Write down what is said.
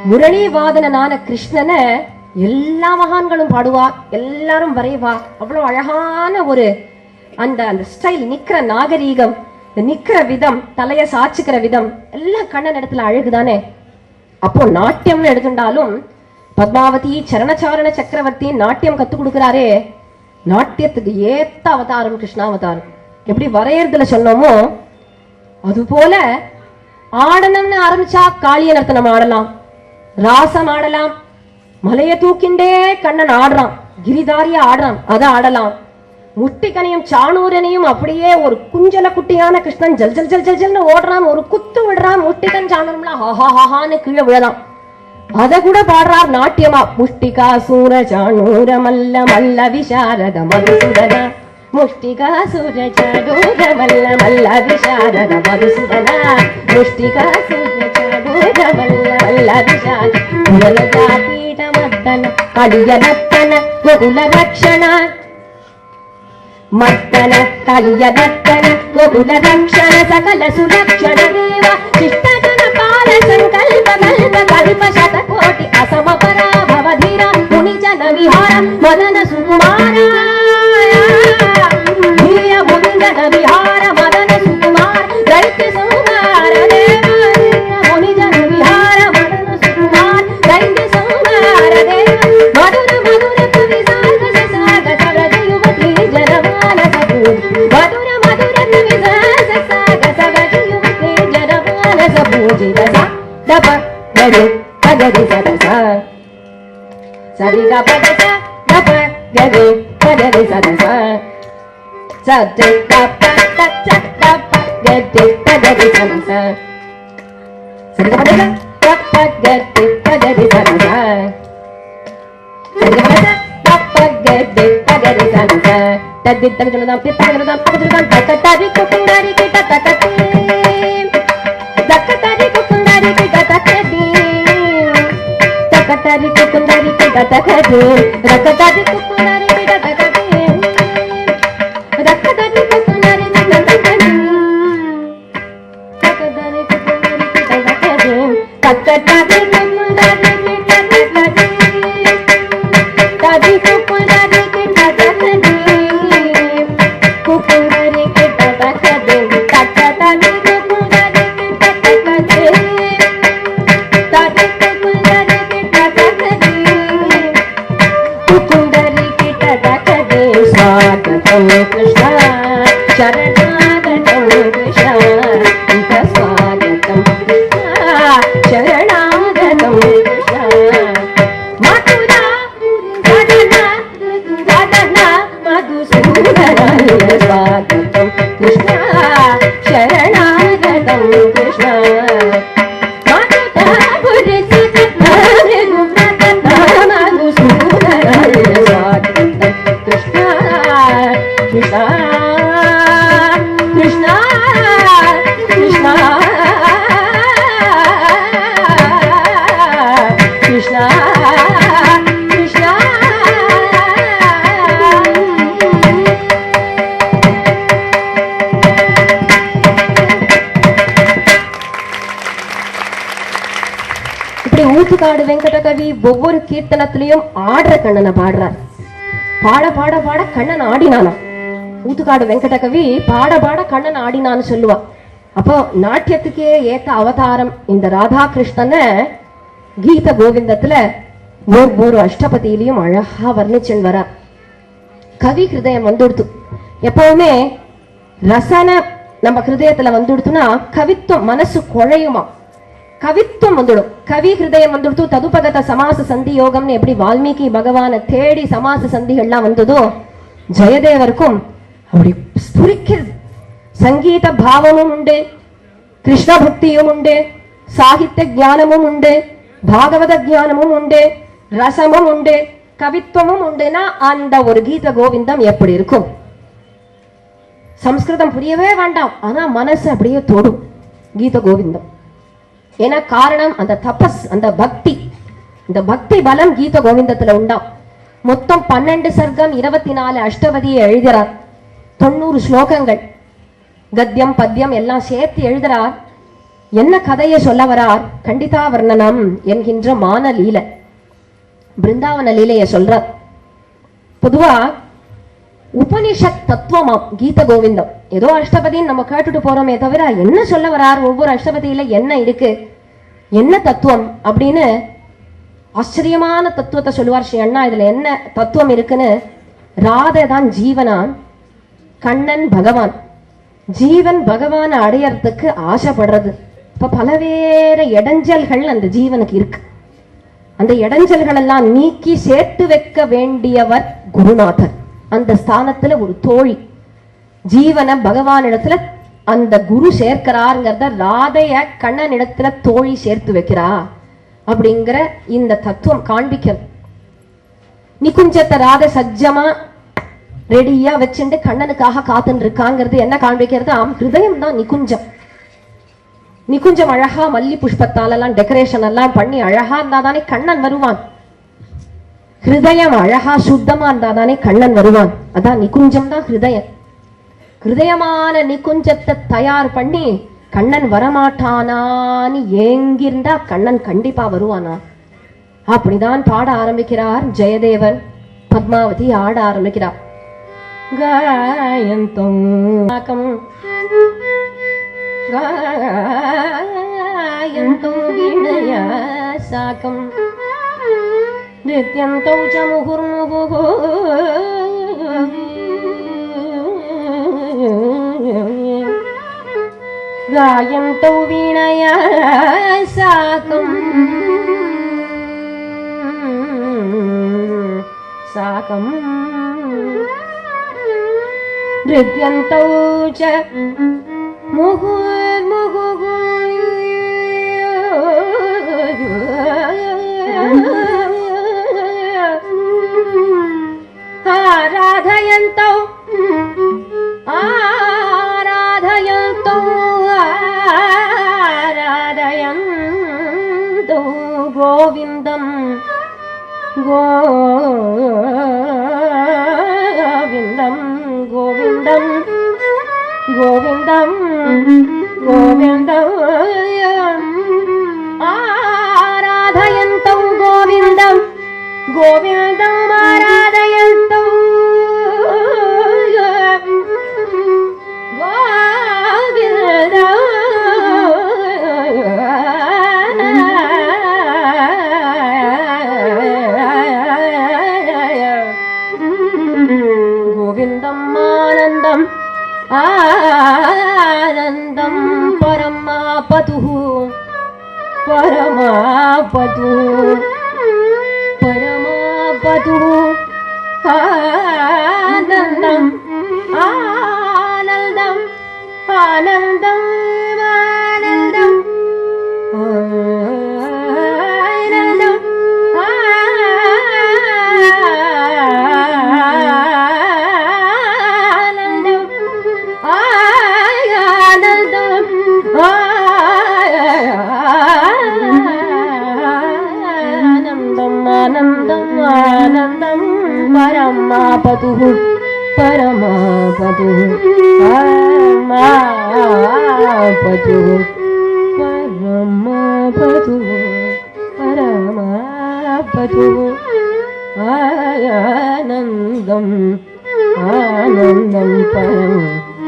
முரளிவாதனான கிருஷ்ணனை எல்லா மகான்களும் பாடுவா, எல்லாரும் வரைவா. அவ்வளவு அழகான ஒரு அந்த அந்த ஸ்டைல், நிக்கிற நாகரீகம், நிக்கிற விதம், தலைய சாச்சுக்கிற விதம் எல்லாம் கண்ணன் இடத்துல அழகுதானே. அப்போ நாட்டியம்னு எடுத்துட்டாலும் பத்மாவதி சரணச்சாரண சக்கரவர்த்தி நாட்டியம் கத்து கொடுக்கிறாரே, நாட்டியத்துக்கு ஏத்த அவதாரம் கிருஷ்ணாவதாரம். எப்படி வரையறதுல சொன்னோமோ அது போல ஆடணும்னு ஆரம்பிச்சா காளிய நர்த்தனம் ஆடலாம், ராசம் ஆடலாம், மலைய தூக்கிண்டே கண்ணன் ஆடுறான், கிரிதாரிய ஆடுறான், அதை ஆடலாம். முட்டிக்கனையும் சாணூரனையும் அப்படியே ஒரு குஞ்சல குட்டியான கிருஷ்ணன் ஜல் ஜல் ஜல் ஜல் ஜல்னு ஓடுறான், ஒரு குத்து விடுறான், முட்டிக்கன் சாணூரம்லாம் ஹாஹாஹான்னு கீழே விழலாம், அத கூட பாடுறார் நாட்டியமா. முஷ்டிகா சூர சாணூர மல்ல மல்ல விசாரத மதுசூதனா, முஷ்டிகா சூர சாணூர மல்ல மல்ல விசாரத மதுசூதனா, முஷ்டிகா சூர சாணூர மல்ல மல்ல விசார பீட மத்தன கடிய நத்தன கோகுல ரக்ஷண மத்தன கடிய நத்தன கோகுல ரக்ஷண சகல சுரக்ஷண தேவ சிஷ்டஜன பால ಸಂಕಲ್ಪ ಕಲ್ಪ ಕಲ್ಪ ಶತಕೋಟಿ ಅಸಮ ಪರಾಭವ ಧೀರ ಮುನಿ ಜನ ವಿಹಾರ ಮದನ ಸುಕುಮಾರ ಧೀಯ ಮುನಿ ಜನ ವಿಹಾರ ಮದನ ಸುಕುಮಾರ ದೈತ್ಯ ಸಂಹಾರ ದೇವ ಮುನಿ ಜನ ವಿಹಾರ ಮದನ ಸುಕುಮಾರ ದೈತ್ಯ ಸಂಹಾರ ದೇವ ಮಧುರ ಮಧುರ ಕವಿ ಸಾರ್ಗ ಸಾರ್ಗ ಸಗಜ ಯುವತಿ ಜನಮಾನಸ ಮಧುರ ಮಧುರ ಕವಿ ಸಾರ್ಗ ಸಾರ್ಗ ಸಗಜ ಯುವತಿ ಜನಮಾನಸ ಪೂಜಿತ ದಪ ಗಡಿ ಪಗಡಿ ಸದಸ ಸರಿಗ ಪದಸ ದಪ ಗಡಿ ಪಗಡಿ ಸದಸ ಸದ್ದ ದಪ ತಚ್ಚ ದಪ ಗಡಿ ಪಗಡಿ ಸದಸ ಸರಿಗ ಪದಸ ದಪ ಗಡಿ ಪಗಡಿ ಸದಸ ಸರಿಗ ಪದಸ ದಪ ಗಡಿ ಪಗಡಿ ಸದಸ ತದ್ದಿ ತಗದನ ಪಿತ್ತಗದನ ಪಗದನ ತಕಟರಿ ಕುಕುಂಡರಿ ಕಿಟ ತಕಟಿ ದಕಟರಿ ಕುಕುಂಡರಿ ಕಿಟ ತಕಟಿ ತಕಟರಿ ಕುಕುಂಡರಿ ಕಿಟ ತಕಟಿ ರಕಟರಿ ಕುಕುಂಡರಿ ಕಿಟ ತಕಟಿ ರಕಟರಿ ಕುಕುಂಡರಿ ಕಿಟ ತಕಟಿ ತಕಟರಿ ಕುಕುಂಡರಿ ಕಿಟ ತಕಟಿ ತಕಟರಿ ಕುಕುಂಡರಿ ಕಿಟ ತಕಟಿ ತದಿ ಕುಕುಂಡರಿ ಕಿಟ ತಕಟಿ ಕುಕುಂಡರಿ ಕಿಟ ತಕಟಿ ತಕಟರಿ ಕುಕುಂಡರಿ ಕಿಟ ತಕಟಿ ತದಿ ಕುಕುಂಡರಿ ಕಿಟ ತಕಟಿ ಕುಕುಂಡರಿ ಕಿಟ ತಕಟಿ ಸ್ವಾಗತಂ ಕೃಷ್ಣ ಶರಣಾಗತಂ ಕೃಷ್ಣ ಇತ ಸ್ವಾಗತಂ ಕೃಷ್ಣ ಶರಣಾಗತಂ ಕೃಷ್ಣ ಮಧುರಾ ವದನ ವದನ ಮಧುಸೂದನ ಸ್ವಾಗತಂ ಕೃಷ್ಣ ಶರಣಾಗತಂ ಕೃಷ್ಣ ಮಧುರಾಪುರಿಸಿದ ಮಧುವ್ರತ ಮಧುಸೂದನ ಸ್ವಾಗತಂ ಕೃಷ್ಣ ಕೃಷ್ಣ ಕೃಷ್ಣ ಕೃಷ್ಣ ಕೃಷ್ಣ ಕೃಷ್ಣ இப்படி ஊத்துக்காடு வெங்கட கவி ஒவ்வொரு கீர்த்தனத்திலையும் ஆடுற கண்ணனை பாடுறார். பாட பாட பாட கண்ணன் ஆடினானா. ஊத்துக்காடு வெங்கட கவி பாட பாட கண்ணன் ஆடினான்னு சொல்லுவா. அப்போ நாட்டியத்துக்கே ஏத்த அவதாரம் இந்த ராதாகிருஷ்ணனை கீத கோவிந்தத்துல ஒவ்வொரு அஷ்டபதியிலையும் அழகா வர்ணிச்சுன்னு வர. கவி ஹிருதயம் வந்துடுத்து. எப்பவுமே ரசனை நம்ம ஹிருதயத்துல வந்துடுத்துனா கவித்துவம் மனசு குழையுமா, கவித்துவம் வந்துடும். கவி ஹிருதயம் வந்துடுத்து. ததுபகத சமாச சந்தி யோகம்னு எப்படி வால்மீகி பகவானை தேடி சமாச சந்திகள்லாம் வந்ததோ ஜெயதேவருக்கும் அப்படி ஸ்புரிக்கிறது. சங்கீத பாவமும் உண்டு, கிருஷ்ண பக்தியும் உண்டு, சாகித்ய ஞானமும் உண்டு, பாகவத ஞானமும் உண்டு, ரசமும் உண்டு, கவித்துவமும் உண்டுன்னா அந்த ஒரு கீத கோவிந்தம் எப்படி இருக்கும்? சம்ஸ்கிருதம் புரியவே வேண்டாம், ஆனா மனசு அப்படியே தொடும் கீத கோவிந்தம். ஏன்னா காரணம் அந்த தபஸ், அந்த பக்தி. இந்த பக்தி பலம் கீத கோவிந்தத்துல உண்டாம். மொத்தம் 12 சர்க்கம் 24 அஷ்டபதியை எழுதுறார். 90 ஸ்லோகங்கள் கத்தியம் பத்தியம் எல்லாம் சேர்த்து எழுதுறார். என்ன கதையை சொல்ல வரார்? கண்டிதா வர்ணனம் என்கின்ற மான லீலை, பிருந்தாவன லீலைய சொல்றார். பொதுவா உபனிஷத் தத்துவமாம் கீத கோவிந்தம். ஏதோ அஷ்டபதின்னு நம்ம கேட்டுட்டு போறோமே தவிர என்ன சொல்ல வரார், ஒவ்வொரு அஷ்டபதியில என்ன இருக்கு, என்ன தத்துவம் அப்படின்னு ஆச்சரியமான தத்துவத்தை சொல்லுவார் ஸ்ரீ அண்ணா. இதுல என்ன தத்துவம் இருக்குன்னு, ராதை தான் ஜீவனா, கண்ணன் பகவான். ஜீவன் பகவானை அடையறதுக்கு ஆசைப்படுறது. இப்ப பலவேற இடைஞ்சல்கள் அந்த ஜீவனுக்கு இருக்கு. அந்த இடைஞ்சல்கள் எல்லாம் நீக்கி சேர்த்து வைக்க வேண்டியவர் குருநாதர். அந்த ஸ்தானத்துல ஒரு தோழி ஜீவனை பகவானிடத்துல அந்த குரு சேர்க்கிறாருங்கிறத ராதைய கண்ணன் இடத்துல தோழி சேர்த்து வைக்கிறா அப்படிங்கிற இந்த தத்துவம் காண்பிக்கிறது. நிகுஞ்சத்தை ராதை சஜ்ஜமா ரெடியா வச்சுட்டு கண்ணனுக்காக காத்துன்னு இருக்காங்கிறது என்ன காண்பிக்கிறது? ஹிருதயம் தான் நிகுஞ்சம். நிகுஞ்சம் அழகா மல்லி புஷ்பத்தால எல்லாம் டெக்கரேஷன் எல்லாம் பண்ணி அழகா இருந்தா தானே கண்ணன் வருவான். ஹிருதயம் அழகா சுத்தமா இருந்தா தானே கண்ணன் வருவான். அதான் நிகுஞ்சம் தான் ஹிருதயம். ஹிருதயமான நிகுஞ்சத்தை தயார் பண்ணி கண்ணன் வரமாட்டானான்னு ஏங்கிருந்தா கண்ணன் கண்டிப்பா வருவானா? அப்படிதான் பாட ஆரம்பிக்கிறார் ஜெயதேவன். பத்மாவதி ஆட ஆரம்பிக்கிறார். காயந்தம் காயந்தம் வினய சாகம் நித்யந்தௌ ச முகுர்முகுஹு காயந்தௌ வினய சாகம் சாகம் நித்யந்தௌ ச முகுர்முகுஹு ஆராधयन्तौ आराधयन्तौ आराधयन्तौ गोविन्दं गोविन्दं गोविन्दं गोविन्दं गोविन्दं आराधयन्तौ गोविन्दं गोविन्दं आराधयन्तौ गोविन्दं आनन्दं आनन्दं परमापतुः परमापतुः परमापतुः आनन्दं आनन्दं आनन्दं आनन्दं आनन्दं आनन्दं परमापतुः परमापतुः परमापतुः परमापतुः परमापतुः आनन्दं आनन्दं परमापतुः